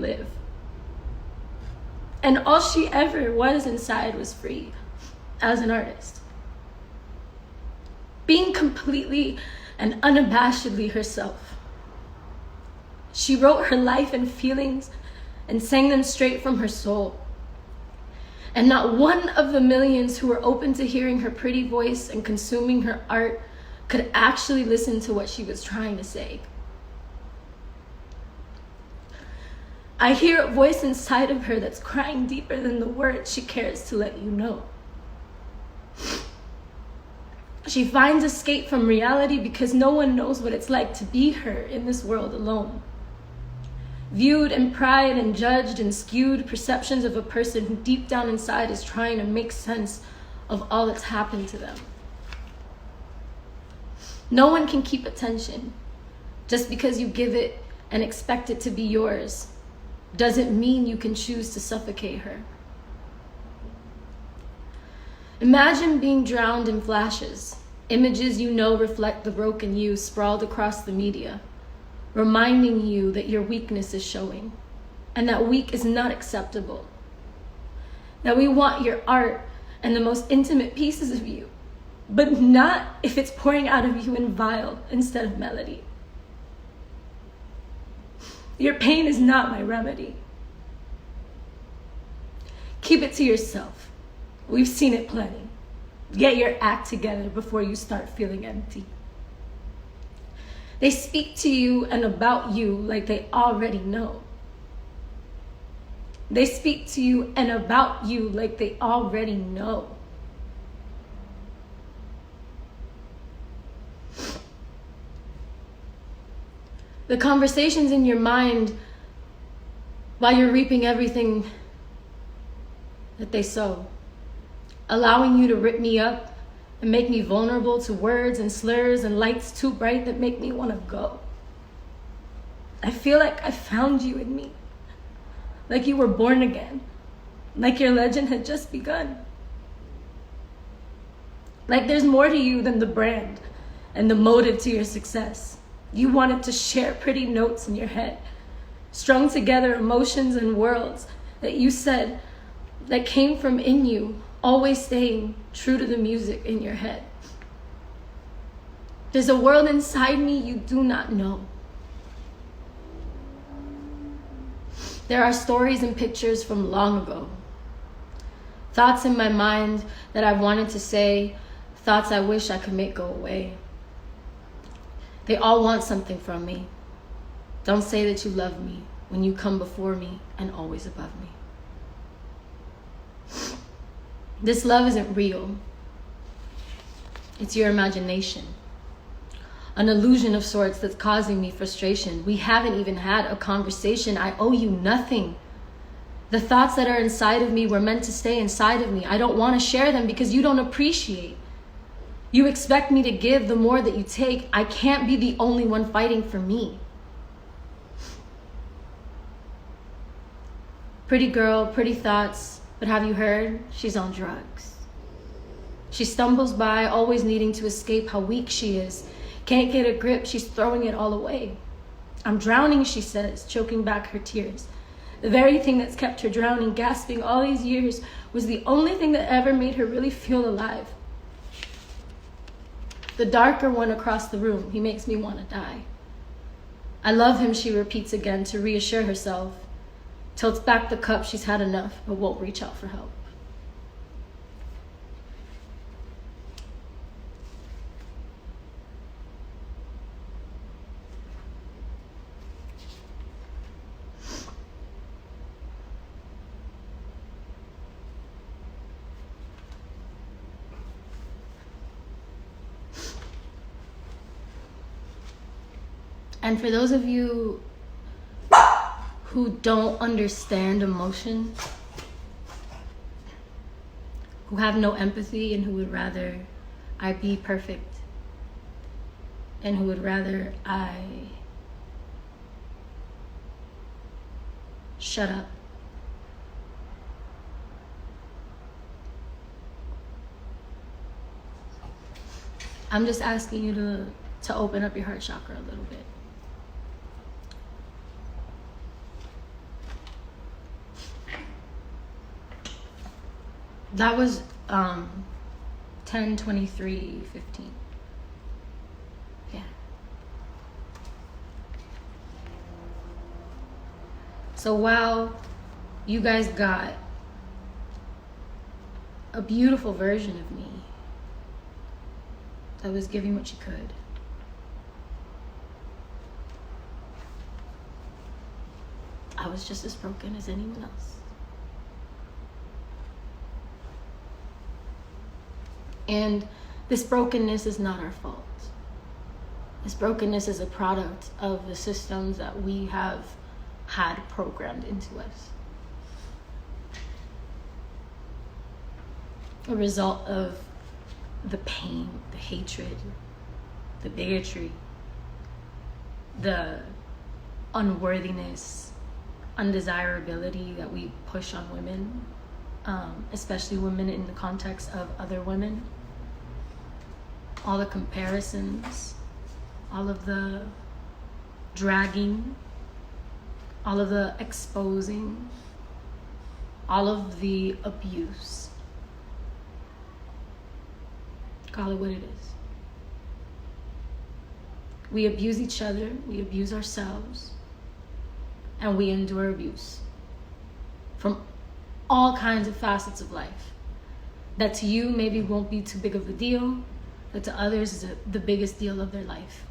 live. And all she ever was inside was free as an artist. Being completely and unabashedly herself. She wrote her life and feelings and sang them straight from her soul. And not one of the millions who were open to hearing her pretty voice and consuming her art could actually listen to what she was trying to say. I hear a voice inside of her that's crying deeper than the words she cares to let you know. She finds escape from reality because no one knows what it's like to be her in this world alone. Viewed and pried and judged and skewed perceptions of a person who deep down inside is trying to make sense of all that's happened to them. No one can keep attention. Just because you give it and expect it to be yours doesn't mean you can choose to suffocate her. Imagine being drowned in flashes, images you know reflect the broken you sprawled across the media, reminding you that your weakness is showing, and that weak is not acceptable. That we want your art and the most intimate pieces of you, but not if it's pouring out of you in vial instead of melody. Your pain is not my remedy. Keep it to yourself. We've seen it plenty. Get your act together before you start feeling empty. They speak to you and about you like they already know. They speak to you and about you like they already know. The conversations in your mind while you're reaping everything that they sow, allowing you to rip me up and make me vulnerable to words and slurs and lights too bright that make me want to go. I feel like I found you in me, like you were born again, like your legend had just begun. Like there's more to you than the brand and the motive to your success. You wanted to share pretty notes in your head, strung together emotions and worlds that you said that came from in you, always staying true to the music in your head. There's a world inside me you do not know. There are stories and pictures from long ago. Thoughts in my mind that I wanted to say, thoughts I wish I could make go away. They all want something from me. Don't say that you love me when you come before me and always above me. This love isn't real. It's your imagination. An illusion of sorts that's causing me frustration. We haven't even had a conversation. I owe you nothing. The thoughts that are inside of me were meant to stay inside of me. I don't want to share them because you don't appreciate. You expect me to give the more that you take. I can't be the only one fighting for me. Pretty girl, pretty thoughts, but have you heard? She's on drugs. She stumbles by, always needing to escape how weak she is. Can't get a grip, she's throwing it all away. I'm drowning, she says, choking back her tears. The very thing that's kept her drowning, gasping all these years, was the only thing that ever made her really feel alive. The darker one across the room, he makes me want to die. I love him, she repeats again to reassure herself. Tilts back the cup, she's had enough, but won't reach out for help. And for those of you who don't understand emotion, who have no empathy and who would rather I be perfect, and who would rather I shut up, I'm just asking you to open up your heart chakra a little bit. That was 10/23/15. Yeah. So while you guys got a beautiful version of me that was giving what she could, I was just as broken as anyone else. And this brokenness is not our fault. This brokenness is a product of the systems that we have had programmed into us. A result of the pain, the hatred, the bigotry, the unworthiness, undesirability that we push on women, especially women in the context of other women. All the comparisons, all of the dragging, all of the exposing, all of the abuse. Call it what it is. We abuse each other, we abuse ourselves, and we endure abuse from all kinds of facets of life that to you maybe won't be too big of a deal, but to others is the biggest deal of their life.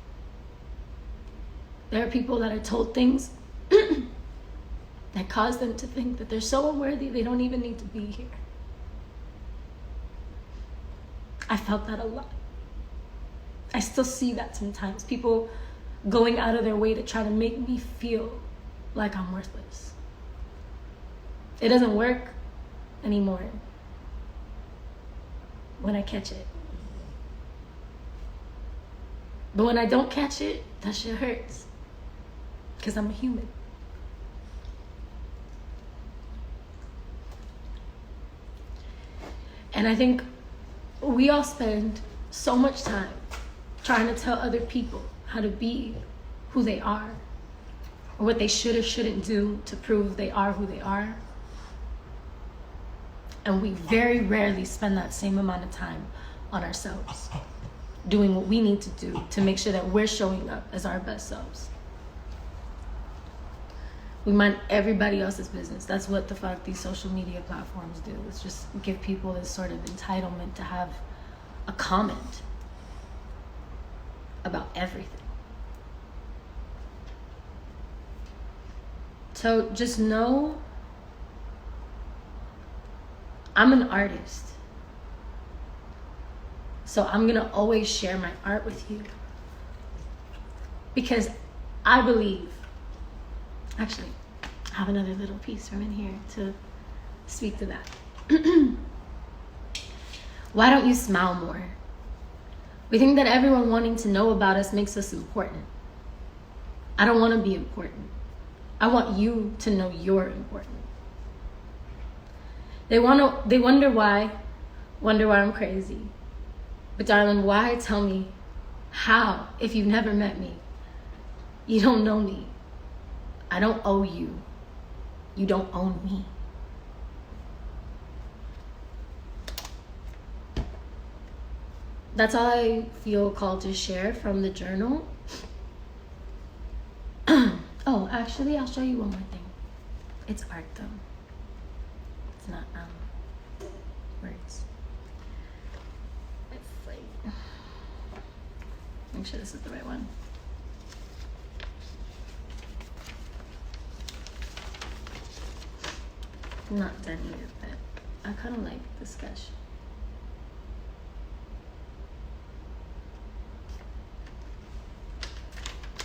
There are people that are told things that cause them to think that they're so unworthy they don't even need to be here. I felt that a lot. I still see that sometimes. People going out of their way to try to make me feel like I'm worthless. It doesn't work anymore when I catch it. But when I don't catch it, that shit hurts. Because I'm a human. And I think we all spend so much time trying to tell other people how to be who they are, or what they should or shouldn't do to prove they are who they are. And we very rarely spend that same amount of time on ourselves, doing what we need to do to make sure that we're showing up as our best selves. We mind everybody else's business. That's what the fuck these social media platforms do. It's just give people this sort of entitlement to have a comment about everything. So just know I'm an artist. So I'm gonna always share my art with you. Because I believe, actually, I have another little piece from in here to speak to that. Why don't you smile more? We think that everyone wanting to know about us makes us important. I don't want to be important. I want you to know you're important. They wonder why I'm crazy. But darling, why tell me how if you've never met me? You don't know me. I don't owe you. You don't own me. That's all I feel called to share from the journal. Oh, actually, I'll show you one more thing. It's art, though. It's not words. It's like, make sure this is the right one. I'm not done yet, but I kind of like the sketch.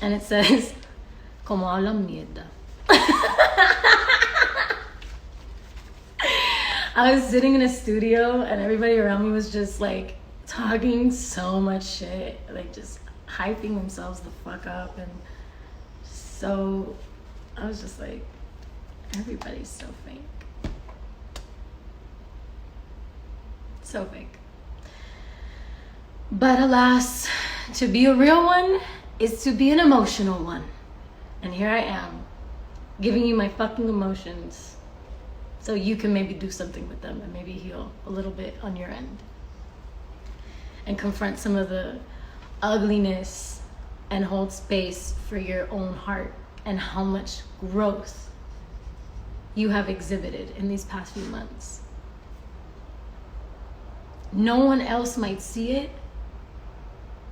And it says, como hablan mierda. I was sitting in a studio and everybody around me was just like talking so much shit, like just hyping themselves the fuck up. And so I was just like, everybody's so fake. So fake. But alas, to be a real one is to be an emotional one. And here I am, giving you my fucking emotions so you can maybe do something with them and maybe heal a little bit on your end and confront some of the ugliness and hold space for your own heart and how much growth you have exhibited in these past few months. No one else might see it,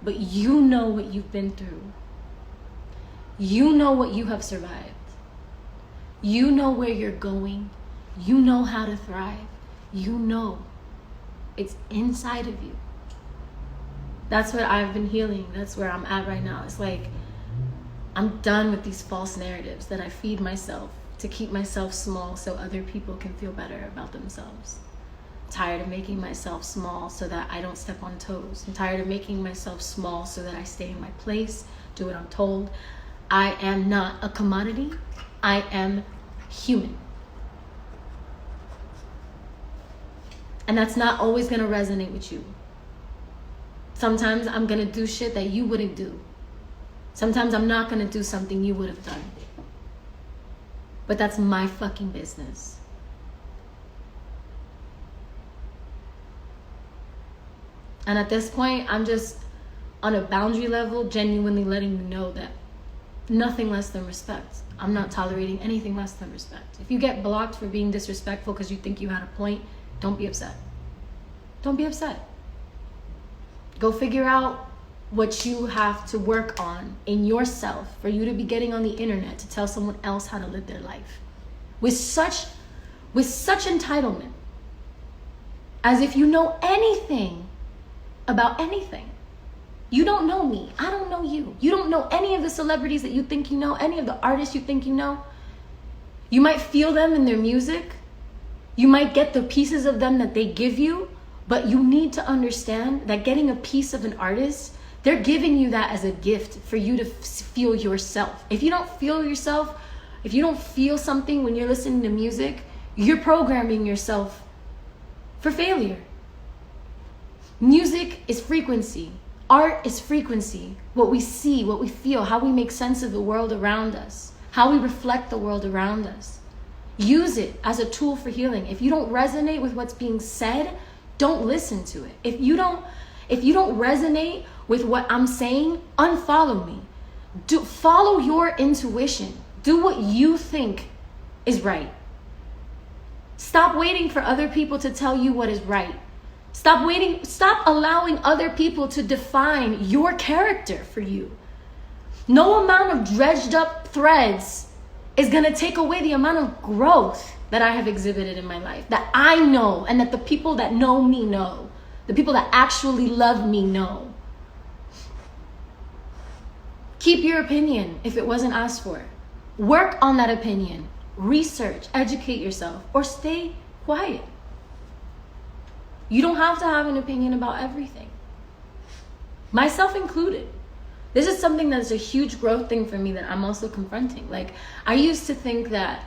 but you know what you've been through. You know what you have survived. You know where you're going. You know how to thrive. You know. It's inside of you. That's what I've been healing. That's where I'm at right now. It's like I'm done with these false narratives that I feed myself to keep myself small so other people can feel better about themselves. I'm tired of making myself small so that I don't step on toes. I'm tired of making myself small so that I stay in my place, do what I'm told. I am not a commodity. I am human. And that's not always going to resonate with you. Sometimes I'm going to do shit that you wouldn't do. Sometimes I'm not going to do something you would have done. But that's my fucking business. And at this point, I'm just on a boundary level, genuinely letting you know that nothing less than respect. I'm not tolerating anything less than respect. If you get blocked for being disrespectful because you think you had a point, don't be upset. Don't be upset. Go figure out what you have to work on in yourself for you to be getting on the internet to tell someone else how to live their life. With such entitlement. As if you know anything about anything. You don't know me. I don't know you. You don't know any of the celebrities that you think you know, any of the artists you think you know. You might feel them in their music. You might get the pieces of them that they give you, but you need to understand that getting a piece of an artist, they're giving you that as a gift for you to feel yourself. If you don't feel yourself, if you don't feel something when you're listening to music, you're programming yourself for failure. Music is frequency. Art is frequency. What we see, what we feel, how we make sense of the world around us, how we reflect the world around us. Use it as a tool for healing. If you don't resonate with what's being said, don't listen to it. If you don't resonate with what I'm saying, unfollow me. Follow your intuition. Do what you think is right. Stop waiting for other people to tell you what is right. Stop allowing other people to define your character for you. No amount of dredged up threads is gonna take away the amount of growth that I have exhibited in my life, that I know, and that the people that know me know. The people that actually love me know. Keep your opinion if it wasn't asked for. Work on that opinion. Research, educate yourself, or stay quiet. You don't have to have an opinion about everything. Myself included. This is something that's a huge growth thing for me that I'm also confronting. Like, I used to think that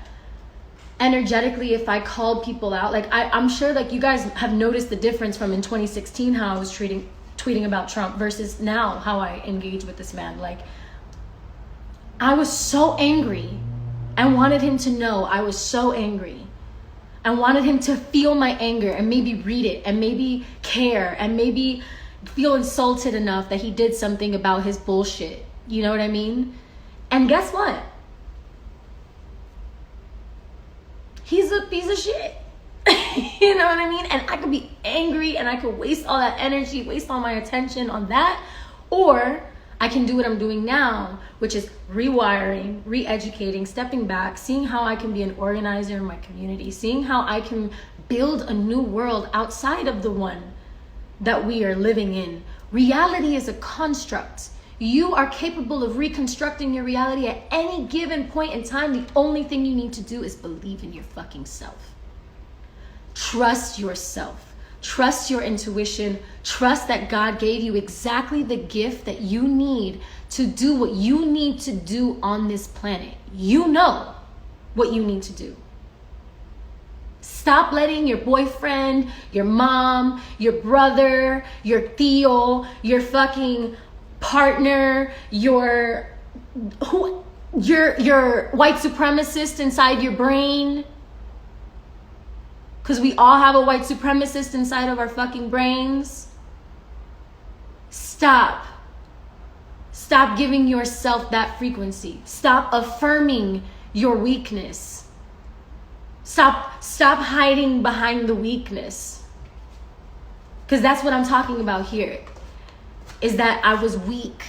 energetically, if I called people out, like I'm sure like you guys have noticed the difference from in 2016 how I was tweeting about Trump versus now how I engage with this man. Like, I was so angry and wanted him to know I was so angry. I wanted him to feel my anger and maybe read it and maybe care and maybe feel insulted enough that he did something about his bullshit. You know what I mean? And guess what? He's a piece of shit. You know what I mean? And I could be angry and I could waste all that energy, waste all my attention on that. Or I can do what I'm doing now, which is rewiring, re-educating, stepping back, seeing how I can be an organizer in my community, seeing how I can build a new world outside of the one that we are living in. Reality is a construct. You are capable of reconstructing your reality at any given point in time. The only thing you need to do is believe in your fucking self. Trust yourself. Trust your intuition. Trust that God gave you exactly the gift that you need to do what you need to do on this planet. You know what you need to do. Stop letting your boyfriend, your mom, your brother, your tío, your fucking partner, your white supremacist inside your brain Because we all have a white supremacist inside of our fucking brains. Stop. Stop giving yourself that frequency. Stop affirming your weakness. Stop hiding behind the weakness. Because that's what I'm talking about here. Is that I was weak.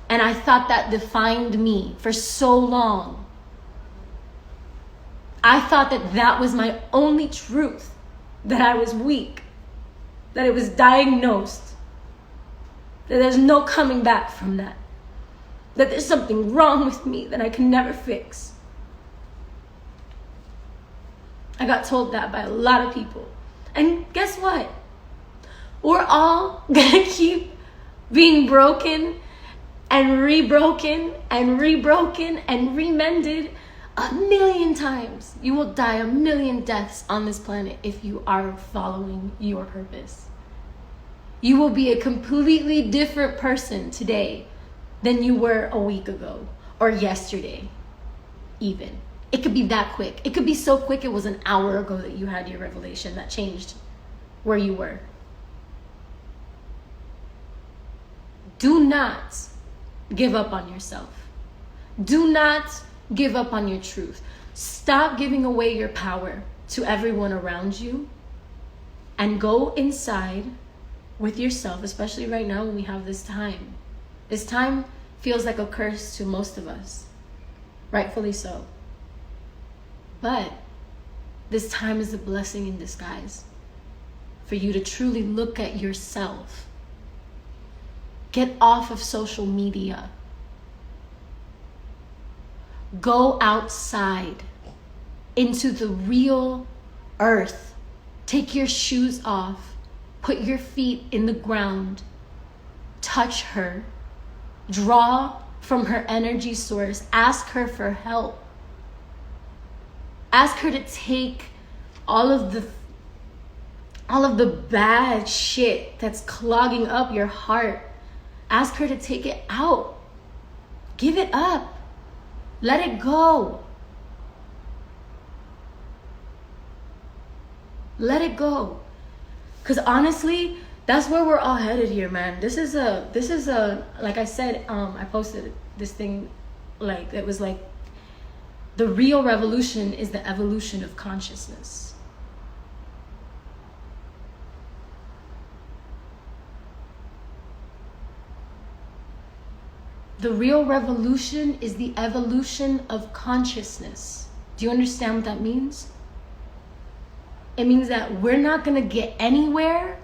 And I thought that defined me for so long. I thought that that was my only truth. That I was weak. That it was diagnosed. That there's no coming back from that. That there's something wrong with me that I can never fix. I got told that by a lot of people. And guess what? We're all gonna keep being broken and rebroken and rebroken and remended 1,000,000 times. You will die 1,000,000 deaths on this planet if you are following your purpose. You will be a completely different person today than you were a week ago or yesterday, even. It could be that quick. It could be so quick it was an hour ago that you had your revelation that changed where you were. Do not give up on yourself. Do not give up on your truth. Stop giving away your power to everyone around you and go inside with yourself, especially right now when we have this time. This time feels like a curse to most of us, rightfully so. But this time is a blessing in disguise for you to truly look at yourself. Get off of social media. Go outside into the real earth. Take your shoes off. Put your feet in the ground. Touch her. Draw from her energy source. Ask her for help. Ask her to take all of the bad shit that's clogging up your heart. Ask her to take it out. Give it up. Let it go. Let it go. Because honestly, that's where we're all headed here, man. This is a like I said, I posted this thing, like it was like the real revolution is the evolution of consciousness. The real revolution is the evolution of consciousness. Do you understand what that means? It means that we're not going to get anywhere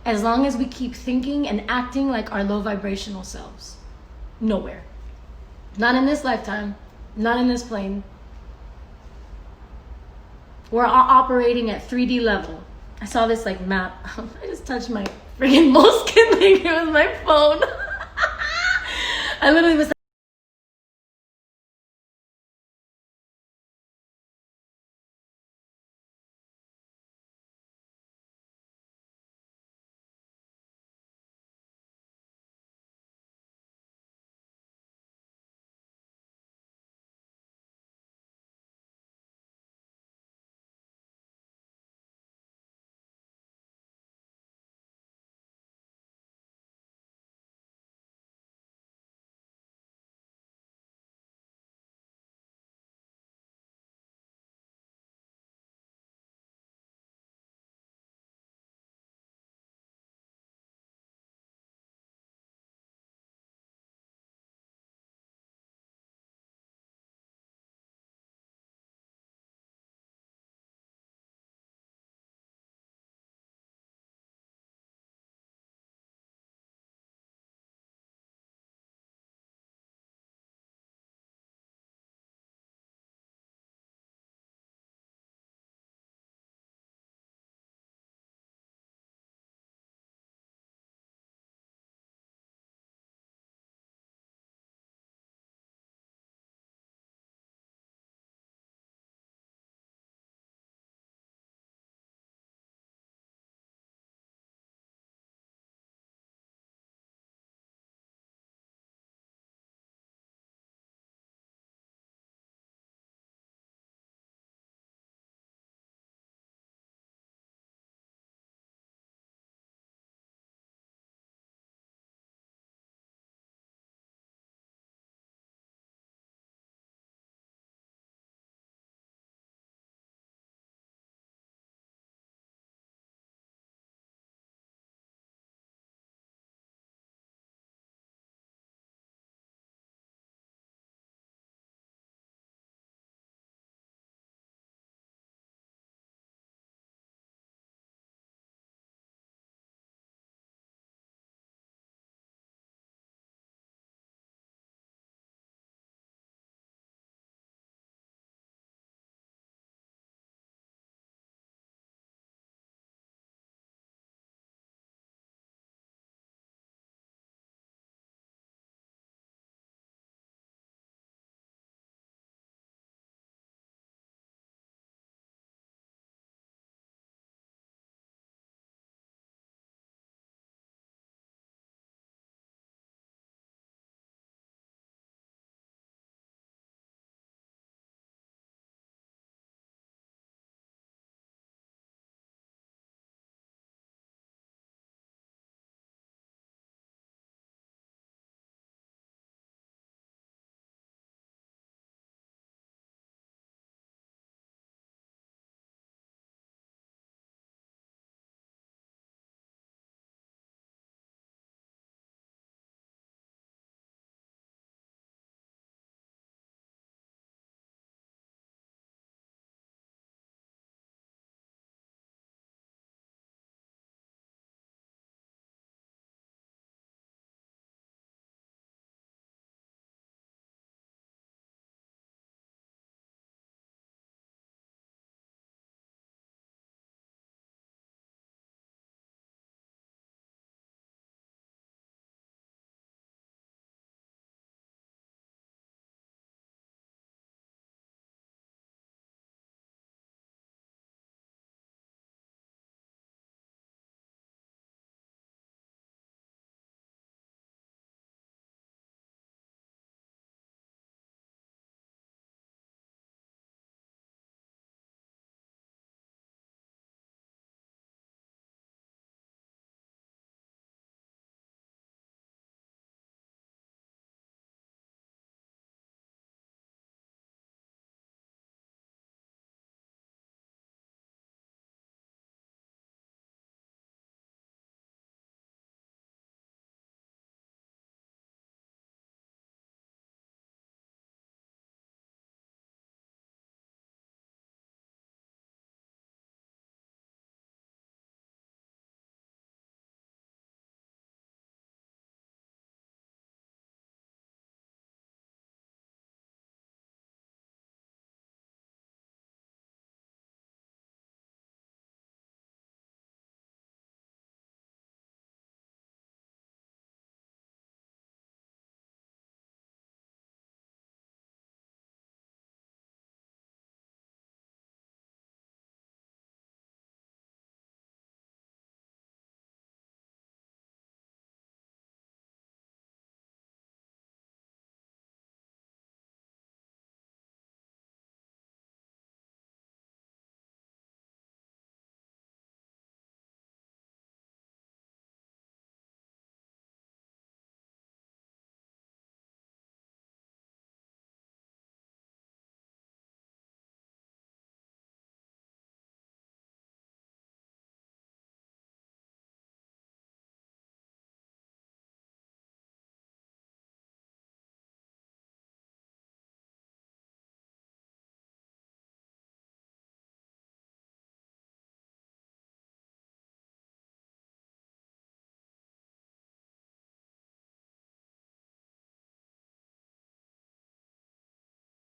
as long as we keep thinking and acting like our low vibrational selves. Nowhere. Not in this lifetime. Not in this plane. We're all operating at 3D level. I saw this like map. I just touched my freaking moleskin thing. It was my phone. I literally was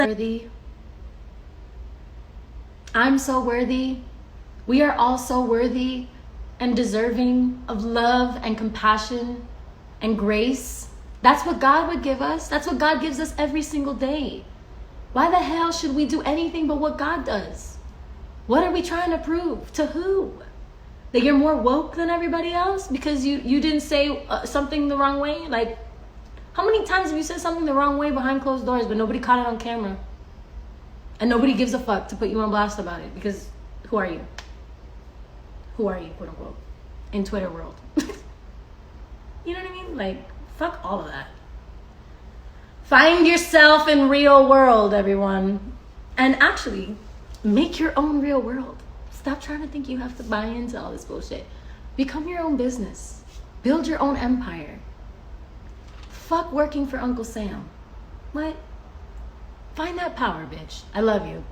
Worthy. I'm so worthy. We are all so worthy and deserving of love and compassion and grace. That's what God would give us. That's what God gives us every single day. Why the hell should we do anything but what God does? What are we trying to prove? To who? That you're more woke than everybody else because you didn't say something the wrong way? Like, how many times have you said something the wrong way behind closed doors but nobody caught it on camera? And nobody gives a fuck to put you on blast about it because who are you? Who are you, quote unquote, in Twitter world? You know what I mean? Like, fuck all of that. Find yourself in real world, everyone. And actually, make your own real world. Stop trying to think you have to buy into all this bullshit. Become your own business. Build your own empire. Fuck working for Uncle Sam. What? Find that power, bitch. I love you.